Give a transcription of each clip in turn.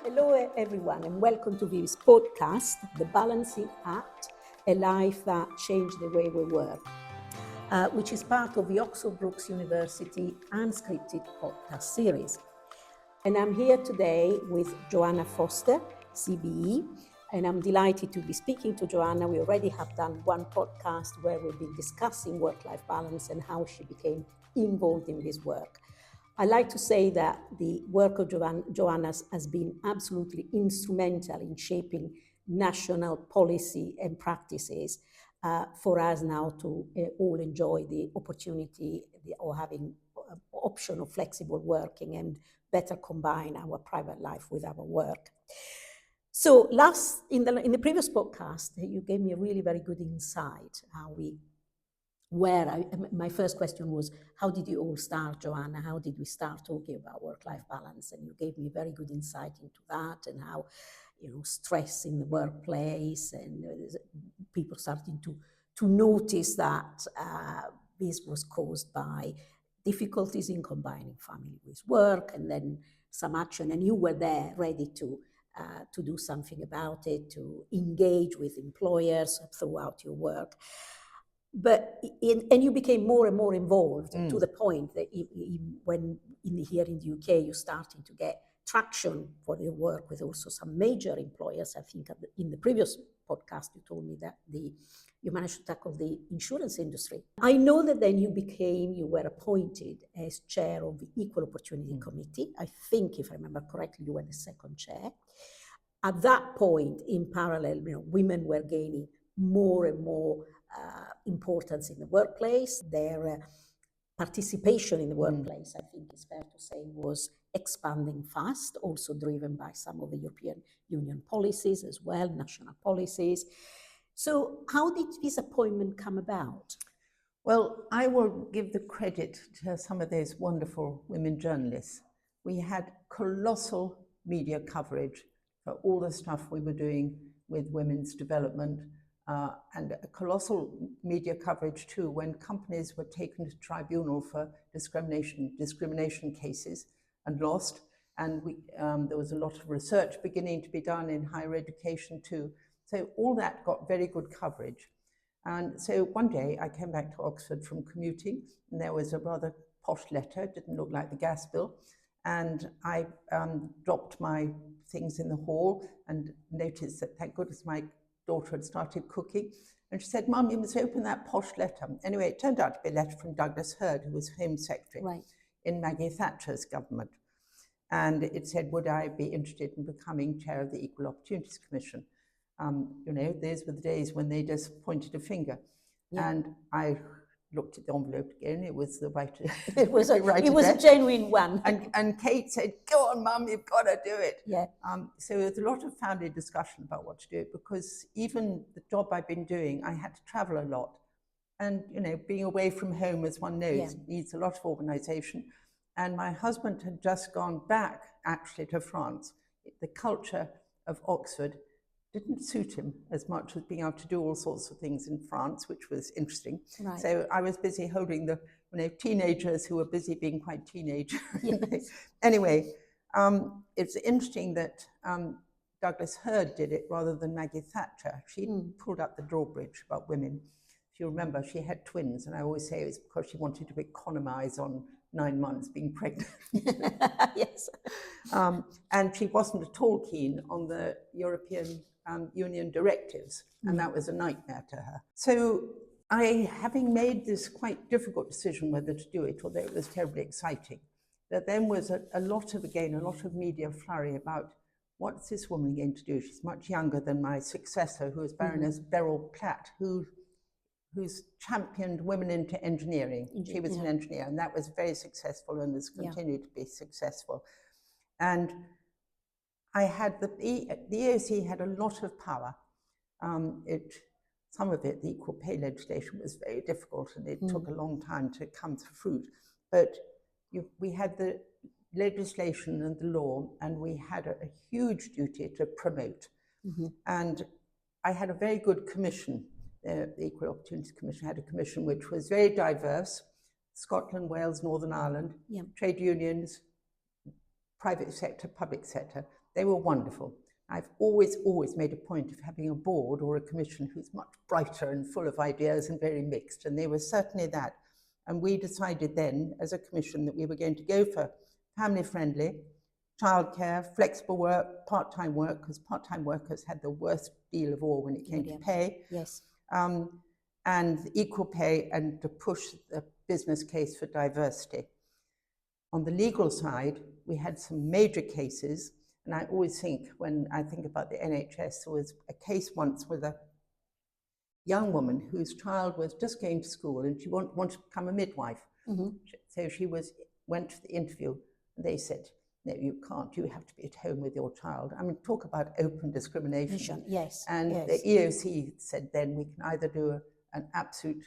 Hello everyone and welcome to this podcast, The Balancing Act, a life that changed the way we work, which is part of the Oxford Brookes University unscripted podcast series. And I'm here today with Joanna Foster CBE, and I'm delighted to be speaking to Joanna. We already have done one podcast where we've been discussing work-life balance and how she became involved in this work. I like to say that the work of Joanna has been absolutely instrumental in shaping national policy and practices for us now to all enjoy the opportunity or having option of flexible working and better combine our private life with our work. So in the previous podcast, you gave me a really very good insight my first question was, how did you all start, Joanna? How did we start talking about work-life balance? And you gave me very good insight into that and how, stress in the workplace and people starting to notice that this was caused by difficulties in combining family with work and then some action. And you were there ready to do something about it, to engage with employers throughout your work. And you became more and more involved to the point that when here in the UK, you're starting to get traction for your work with also some major employers. I think in the previous podcast, you told me that you managed to tackle the insurance industry. I know that then you were appointed as chair of the Equal Opportunity Committee. I think, if I remember correctly, you were the second chair. At that point, in parallel, women were gaining more and more importance in the workplace. Their participation in the workplace, I think it's fair to say, was expanding fast, also driven by some of the European Union policies as well, national policies. So how did this appointment come about? Well, I will give the credit to some of those wonderful women journalists. We had colossal media coverage for all the stuff we were doing with women's development, and a colossal media coverage too when companies were taken to tribunal for discrimination cases and lost. And there was a lot of research beginning to be done in higher education too. So all that got very good coverage. And so one day I came back to Oxford from commuting, and there was a rather posh letter, didn't look like the gas bill. And I dropped my things in the hall and noticed that, thank goodness, my daughter had started cooking, and she said, "Mum, you must open that posh letter." Anyway, it turned out to be a letter from Douglas Hurd, who was Home Secretary in Maggie Thatcher's government. And it said, would I be interested in becoming chair of the Equal Opportunities Commission? Those were the days when they just pointed a finger. Yeah. And I looked at the envelope again. It was the right. It was a genuine one. And Kate said, "Go on, Mum, you've got to do it." Yeah. So there was a lot of family discussion about what to do, because even the job I've been doing, I had to travel a lot, and being away from home, as one knows, needs a lot of organisation. And my husband had just gone back actually to France. The culture of Oxford didn't suit him as much as being able to do all sorts of things in France, which was interesting. Right. So I was busy holding the teenagers who were busy being quite teenage. Yes. Anyway, it's interesting that Douglas Hurd did it rather than Maggie Thatcher. She pulled up the drawbridge about women. If you remember, she had twins, and I always say it was because she wanted to economise on 9 months being pregnant. Yes. And she wasn't at all keen on the European Union directives, and that was a nightmare to her. So having made this quite difficult decision whether to do it, although it was terribly exciting, there then was a lot of media flurry about what's this woman going to do? She's much younger than my successor, who was Baroness Beryl Platt, who's championed women into engineering. She was an engineer, and that was very successful and has continued to be successful. And I had the EOC had a lot of power. Some of it, the equal pay legislation, was very difficult, and it took a long time to come to fruit. But we had the legislation and the law, and we had a huge duty to promote. And I had a very good commission. The Equal Opportunities Commission had a commission which was very diverse: Scotland, Wales, Northern Ireland, trade unions, private sector, public sector. They were wonderful. I've always made a point of having a board or a commission who's much brighter and full of ideas and very mixed, and they were certainly that. And we decided then, as a commission, that we were going to go for family-friendly, childcare, flexible work, part-time work, because part-time workers had the worst deal of all when it came to pay. Yes. And equal pay, and to push the business case for diversity. On the legal side, we had some major cases, and I always think, when I think about the NHS, there was a case once with a young woman whose child was just going to school and she wanted to become a midwife. So she went to the interview, and they said, no, you can't, you have to be at home with your child. I mean, talk about open discrimination. Yes. And the EOC said then, we can either do an absolute,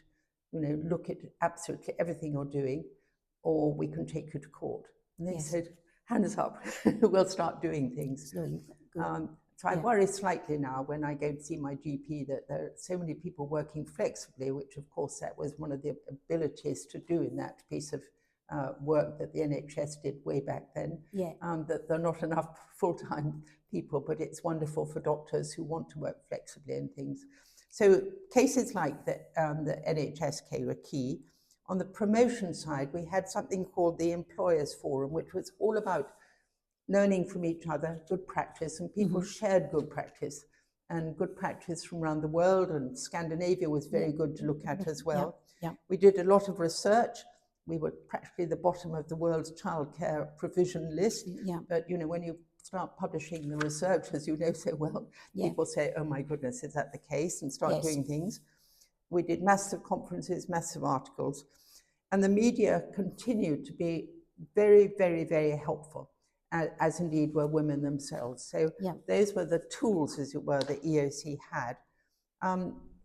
look at absolutely everything you're doing, or we can take you to court. And they said, hands up, we'll start doing things. So I worry slightly now when I go to see my GP that there are so many people working flexibly, which of course that was one of the abilities to do in that piece of work that the NHS did way back then, that there are not enough full-time people, but it's wonderful for doctors who want to work flexibly and things. So cases like the NHSK were key. On the promotion side, we had something called the Employers Forum, which was all about learning from each other, good practice, and people shared good practice, and good practice from around the world, and Scandinavia was very good to look at as well. We did a lot of research. We were practically the bottom of the world's childcare provision list, but when you start publishing the research, as you know so well, people say, oh my goodness, is that the case? And start doing things. We did massive conferences, massive articles, and the media continued to be very, very, very helpful, as indeed were women themselves. So those were the tools, as it were, the EOC had.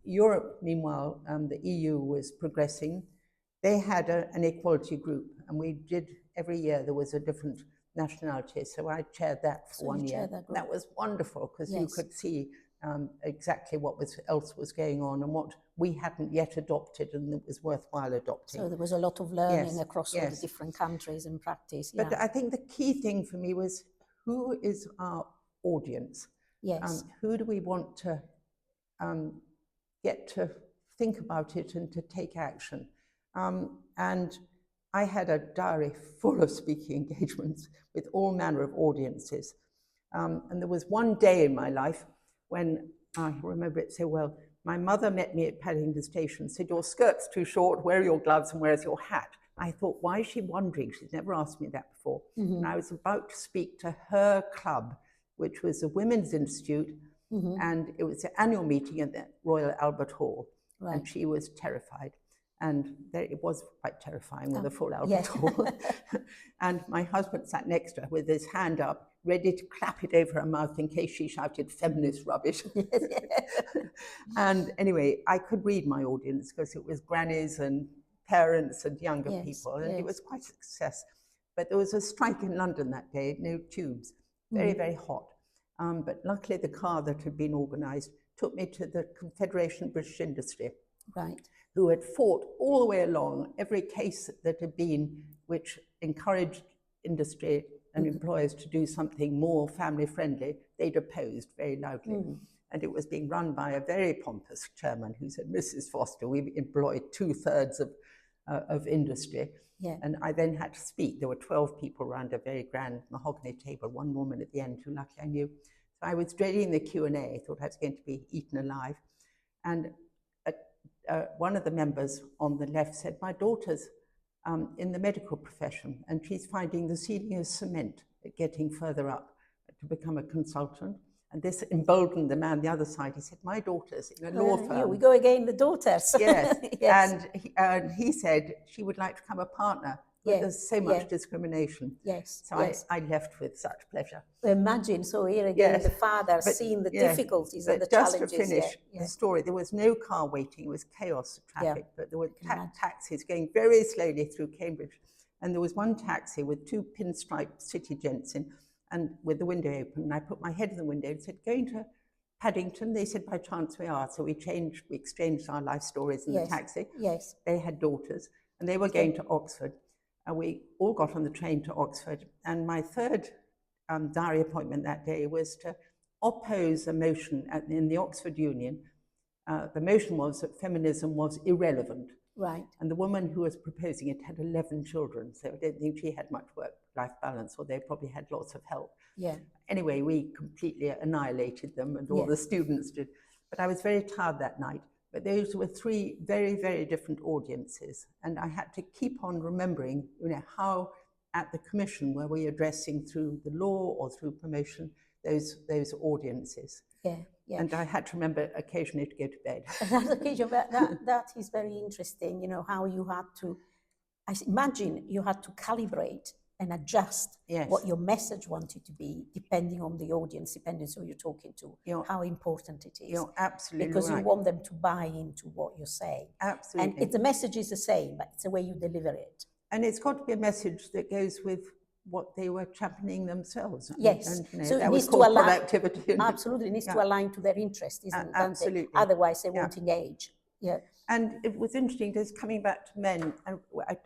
Europe, meanwhile, the EU was progressing. They had an equality group, and we did, every year there was a different nationality. So I chaired that for 1 year. That was wonderful, because you could see exactly what else was going on and what we hadn't yet adopted and it was worthwhile adopting. So there was a lot of learning across all the different countries and practice. But I think the key thing for me was, who is our audience? Who do we want to get to think about it and to take action? And I had a diary full of speaking engagements with all manner of audiences. And there was one day in my life when I remember it so well. My mother met me at Paddington Station, said, your skirt's too short, where are your gloves and where's your hat? I thought, why is she wondering? She's never asked me that before. And I was about to speak to her club, which was the Women's Institute, and it was the annual meeting at the Royal Albert Hall, and she was terrified. And it was quite terrifying with a full Albert Hall. And my husband sat next to her with his hand up, ready to clap it over her mouth in case she shouted feminist rubbish. And anyway, I could read my audience, because it was grannies and parents and younger people, and it was quite a success. But there was a strike in London that day, no tubes, very, very hot. But luckily the car that had been organised took me to the Confederation of British Industry, who had fought all the way along every case that had been, which encouraged industry and employers to do something more family friendly. They'd opposed very loudly. And it was being run by a very pompous chairman who said, Mrs. Foster, we employ 2/3 of industry. And I then had to speak. There were 12 people around a very grand mahogany table, one woman at the end who luckily I knew. So I was dreading the Q&A. I thought I was going to be eaten alive. And one of the members on the left said, my daughter's in the medical profession, and she's finding the ceiling is cement, getting further up to become a consultant. And this emboldened the man on the other side. He said, my daughter's in a law firm. Yeah, we go again, the daughters. And he said she would like to become a partner. But there's so much discrimination. So I left with such pleasure. Imagine, so here again, the father seeing the difficulties and the challenges. Just to finish the story, there was no car waiting, it was chaos of traffic, but there were taxis going very slowly through Cambridge. And there was one taxi with 2 pinstripe city gents in, and with the window open. And I put my head in the window and said, going to Paddington? They said, by chance we are. So we exchanged our life stories in the taxi. They had daughters, and they were going to Oxford. And we all got on the train to Oxford. And my third diary appointment that day was to oppose a motion in the Oxford Union. The motion was that feminism was irrelevant. Right. And the woman who was proposing it had 11 children, so I don't think she had much work-life balance, or they probably had lots of help. Yeah. Anyway, we completely annihilated them, and all the students did. But I was very tired that night. But those were three very, very different audiences. And I had to keep on remembering, how at the commission were we addressing through the law or through promotion those audiences. Yeah, yeah. And I had to remember occasionally to go to bed. That is very interesting, how you had to, I imagine you had to calibrate and adjust what your message wanted to be, depending on the audience, depending on who you're talking to, how important it is. You're absolutely because right. you want them to buy into what you're saying. Absolutely. And the message is the same, but it's the way you deliver it. And it's got to be a message that goes with what they were championing themselves. Yes. And, so that was called productivity. Absolutely, it needs to align to their interests, isn't it? Absolutely. Otherwise, they won't engage. Yeah. And it was interesting, just coming back to men, and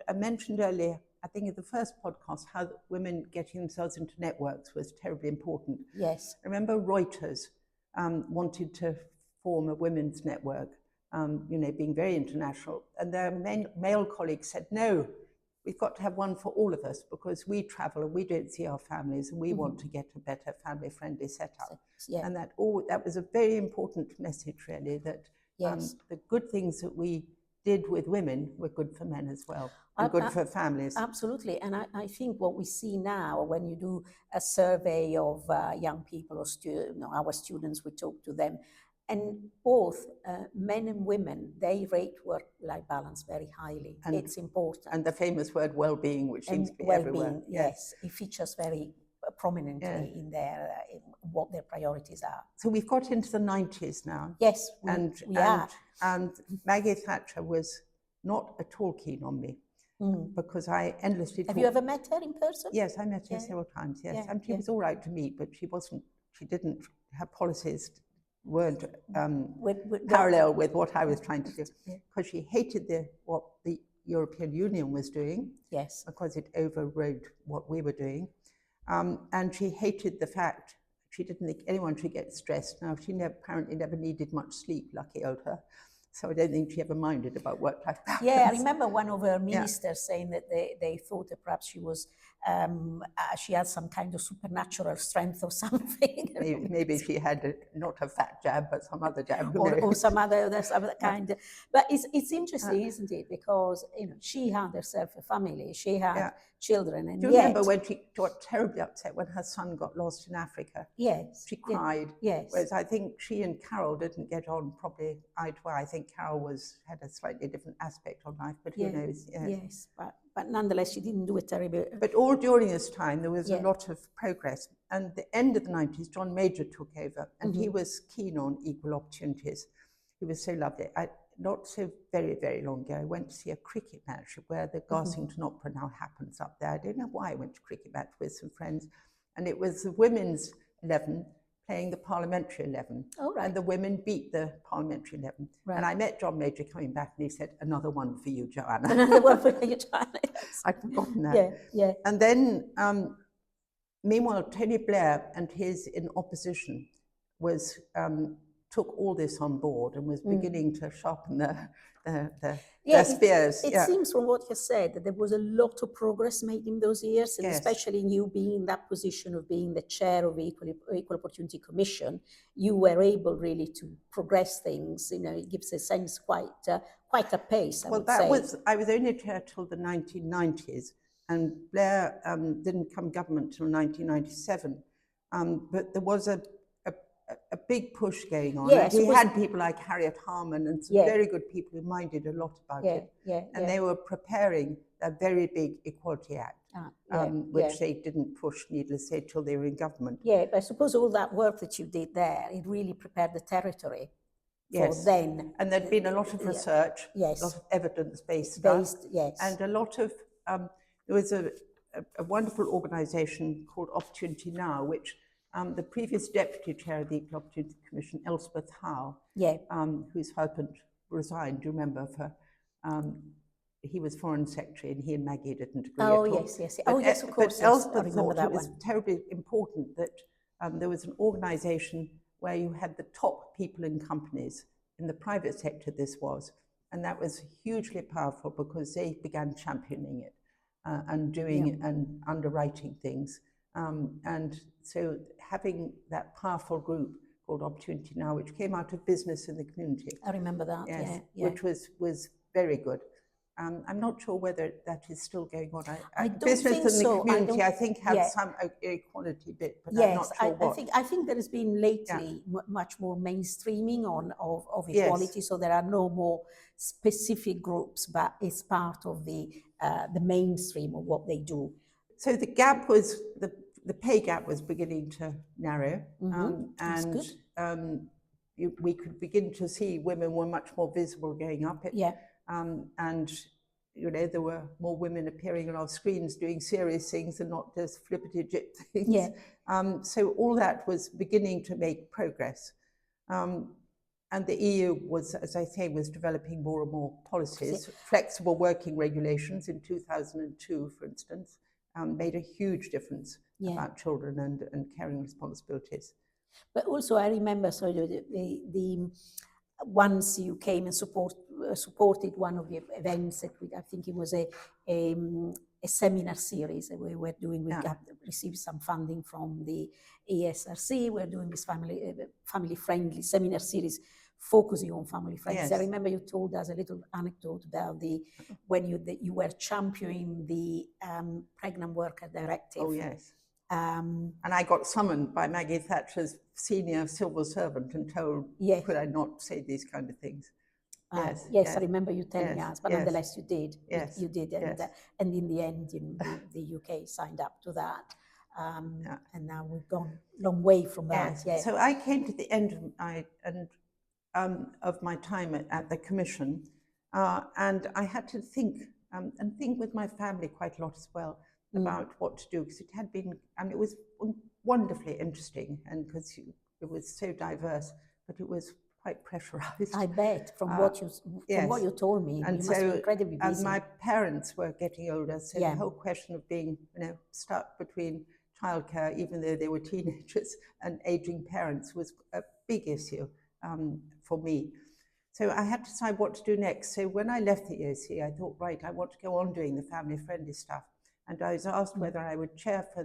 I mentioned earlier, I think in the first podcast, how women getting themselves into networks was terribly important. Yes. I remember Reuters wanted to form a women's network, being very international. And their male colleagues said, no, we've got to have one for all of us because we travel and we don't see our families and we want to get a better family-friendly setup. Yeah. And that was a very important message, really, that the good things that we did with women were good for men as well, and good for families. Absolutely. And I think what we see now, when you do a survey of young people or our students, we talk to them, and both men and women, they rate work-life balance very highly. And it's important. And the famous word well-being, which seems to be everywhere. Yes, it features very prominently in in what their priorities are. So we've got into the 90s now. Yes, we are. And Maggie Thatcher was not at all keen on me because I endlessly Have you ever met her in person? Yes, I met her several times, and she was all right to meet, but her policies weren't parallel with what I was trying to do, because she hated what the European Union was doing, because it overrode what we were doing, and she hated the fact she didn't think anyone should get stressed. Now, she apparently never needed much sleep, lucky old her. So I don't think she ever minded about work-life balance. Yeah, I remember one of her ministers saying that they thought that perhaps she was, she had some kind of supernatural strength or something. Maybe she had not a fat jab, but some other jab. or some other kind. But it's interesting, isn't it? Because she had herself a family, she had children, and do you remember when she got terribly upset when her son got lost in Africa? Yes. She cried. Yes. Whereas I think she and Carol didn't get on properly eye to eye. I think Carol had a slightly different aspect on life, but who knows? Yes, but nonetheless, she didn't do it terribly. But all during this time, there was a lot of progress. And at the end of the 90s, John Major took over, and he was keen on equal opportunities. He was so lovely. Not so very, very long ago, I went to see a cricket match where the Garsington Opera now happens up there. I don't know why I went to a cricket match with some friends. And it was the women's 11 playing the parliamentary 11. Oh, right. And the women beat the parliamentary 11. Right. And I met John Major coming back, and he said, another one for you, Joanna. Another one for you, Joanna. I'd forgotten that. Yeah. And then, meanwhile, Tony Blair and his in opposition was took all this on board and was beginning to sharpen their spears. It seems from what you said that there was a lot of progress made in those years, and especially in you being in that position of being the chair of the Equal Opportunity Commission, you were able really to progress things. It gives a sense quite a pace, I would say. I was only chair till the 1990s, and Blair didn't come government till 1997. But there was a big push going on. Yes, he had people like Harriet Harman and some very good people who minded a lot about it. And they were preparing a very big Equality Act, which they didn't push, needless to say, till they were in government. Yeah, but I suppose all that work that you did there, it really prepared the territory for then. And there'd been a lot of research, a lot of evidence-based stuff, and a lot of, there was a wonderful organisation called Opportunity Now, which the previous deputy chair of the Equal Opportunity Commission, Elspeth Howe, whose husband resigned, do you remember, he was Foreign Secretary and he and Maggie didn't agree Oh, at all. yes, yes. But, Oh, yes, of course. But Yes, I Elspeth remember thought that it was one. terribly important that there was an organisation where you had the top people in companies. In the private sector, this was. And that was hugely powerful because they began championing it and doing and underwriting things. And so having that powerful group called Opportunity Now, which came out of business in the community. I remember that, yes, yeah. Which was very good. I'm not sure whether that is still going on. I don't business think in so. the community, I think, has some equality bit, but I'm not sure what. I think there has been lately much more mainstreaming of equality, so there are no more specific groups, but it's part of the mainstream of what they do. So the gap was, the pay gap was beginning to narrow, and we could begin to see women were much more visible going up it. And you know, there were more women appearing on our screens doing serious things and not just flippity-jit things. So all that was beginning to make progress. And the EU was, as I say, was developing more and more policies. Flexible working regulations in 2002, for instance, made a huge difference about children and caring responsibilities. But also I remember, the once you came and supported one of the events that I think it was a seminar series that we were doing. We received some funding from the ESRC. We're doing this family-friendly seminar series focusing on family friends. I remember you told us a little anecdote about when you were championing the Pregnant Worker Directive. Oh, yes. And I got summoned by Maggie Thatcher's senior civil servant and told, could I not say these kind of things? Yes, I remember you telling us, but nonetheless you did. You did, and in the end, the UK signed up to that, and now we've gone a long way from that. So I came to the end of my time at the Commission, and I had to think and think with my family quite a lot as well about what to do, because it had been, it was wonderfully interesting, and because it was so diverse, but it was quite pressurized. I bet, from what you told me, and you so, must be incredibly busy. And my parents were getting older, so the whole question of being, stuck between childcare, even though they were teenagers, and aging parents was a big issue for me. So I had to decide what to do next. So when I left the EOC, I thought, right, I want to go on doing the family-friendly stuff. And I was asked whether I would chair for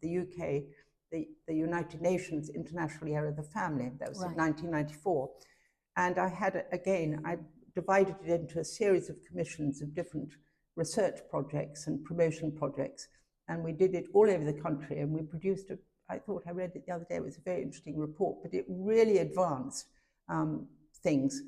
the UK, the United Nations International Year of the Family. That was in 1994. And I had, again, I divided it into a series of commissions of different research projects and promotion projects. And we did it all over the country, and we produced I thought I read it the other day, it was a very interesting report, but it really advanced things.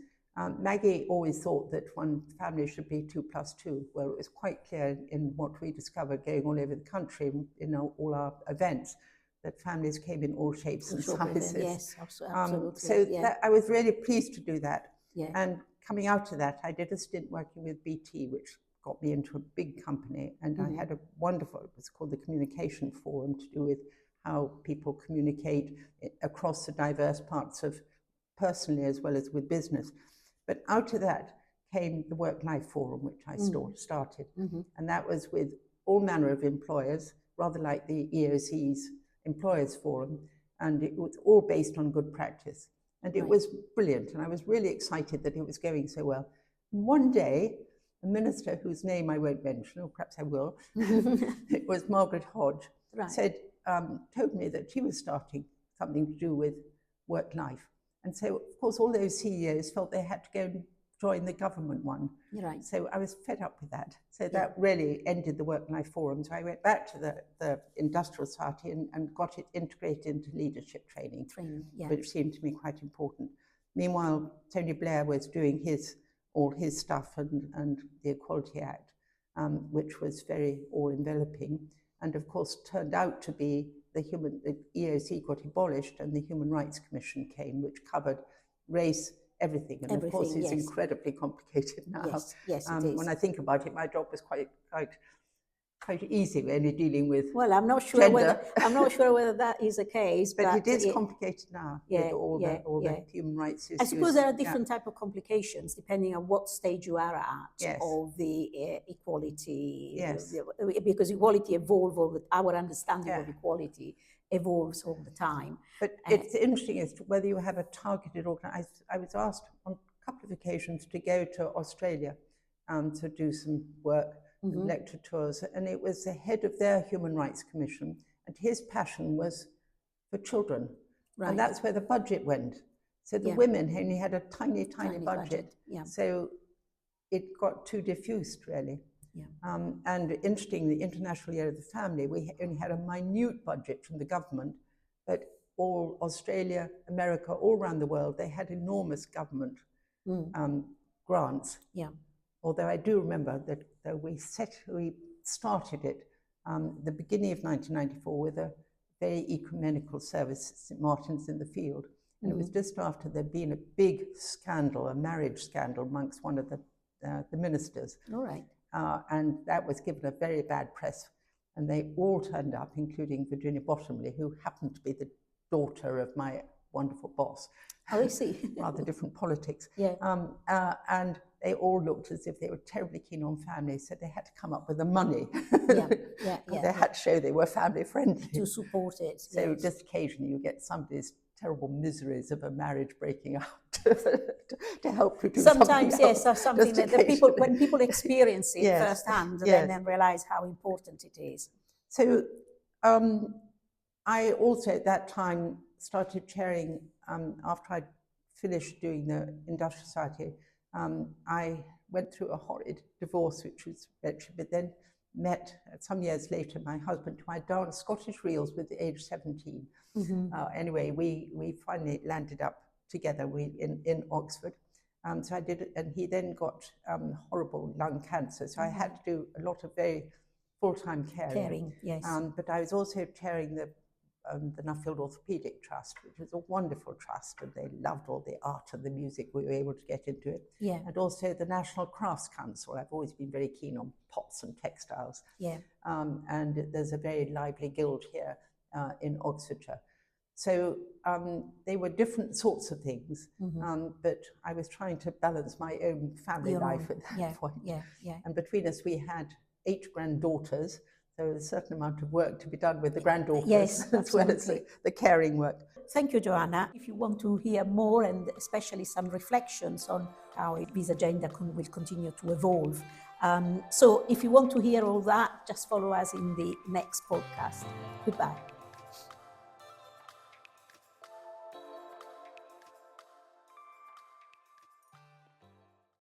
Maggie always thought that one family should be 2 + 2. Well, it was quite clear in what we discovered going all over the country in all our events that families came in all shapes and sizes. Yes, absolutely. So I was really pleased to do that. And coming out of that, I did a stint working with BT, which got me into a big company. And I had a wonderful, it was called the Communication Forum, to do with how people communicate across the diverse parts of personally as well as with business. But out of that came the Work-Life Forum, which I started. And that was with all manner of employers, rather like the EOC's Employers Forum. And it was all based on good practice. And it was brilliant. And I was really excited that it was going so well. And one day, a minister whose name I won't mention, or perhaps I will, it was Margaret Hodge, told me that she was starting something to do with work-life. And so, of course, all those CEOs felt they had to go and join the government one. So I was fed up with that. So that really ended the Work-Life Forum. So I went back to the Industrial Society and got it integrated into leadership training, which seemed to me quite important. Meanwhile, Tony Blair was doing all his stuff and the Equality Act, which was very all-enveloping. And of course, turned out to be the EOC got abolished and the Human Rights Commission came, which covered race, everything. And of course, it's incredibly complicated now. Yes, it is. When I think about it, my job was quite quite easy when you're dealing with Well, I'm not sure whether that is the case, but it is complicated now with all the human rights issues. I suppose there are different type of complications depending on what stage you are at of the equality. Because equality evolves, our understanding of equality evolves all the time. But it's interesting as to whether you have a targeted organization. I was asked on a couple of occasions to go to Australia to do some work, lecture tours, and it was the head of their Human Rights Commission, and his passion was for children. Right. And that's where the budget went. So the women only had a tiny budget. So it got too diffused, really. And interesting, the International Year of the Family, we only had a minute budget from the government, but all Australia, America, all around the world, they had enormous government grants. Although I do remember that we started it the beginning of 1994 with a very ecumenical service at St. Martin's in the Field. And it was just after there'd been a big scandal, a marriage scandal amongst one of the ministers. All right. And that was given a very bad press. And they all turned up, including Virginia Bottomley, who happened to be the daughter of my wonderful boss. Oh, I see. Rather different politics. And they all looked as if they were terribly keen on families, so they had to come up with the money. They had to show they were family friendly. To support it. So just occasionally you get somebody's terrible miseries of a marriage breaking up to help produce sometimes something else. Or something that when people experience it firsthand, then realize how important it is. So I also at that time started chairing, after I'd finished doing the Industrial Society, I went through a horrid divorce, which was wretched, but then met some years later my husband, who I danced Scottish reels with at age 17. Anyway, we finally landed up together in Oxford. So I did, and he then got horrible lung cancer. So I had to do a lot of very full-time caring. But I was also chairing the Nuffield Orthopaedic Trust, which was a wonderful trust, and they loved all the art and the music. We were able to get into it. And also the National Crafts Council. I've always been very keen on pots and textiles. And there's a very lively guild here in Oxfordshire. So they were different sorts of things, but I was trying to balance my own family life at that point. And between us, we had 8 granddaughters. So there was a certain amount of work to be done with the granddaughters, as well as the caring work. Thank you, Joanna. If you want to hear more, and especially some reflections on how this agenda will continue to evolve. So if you want to hear all that, just follow us in the next podcast. Goodbye.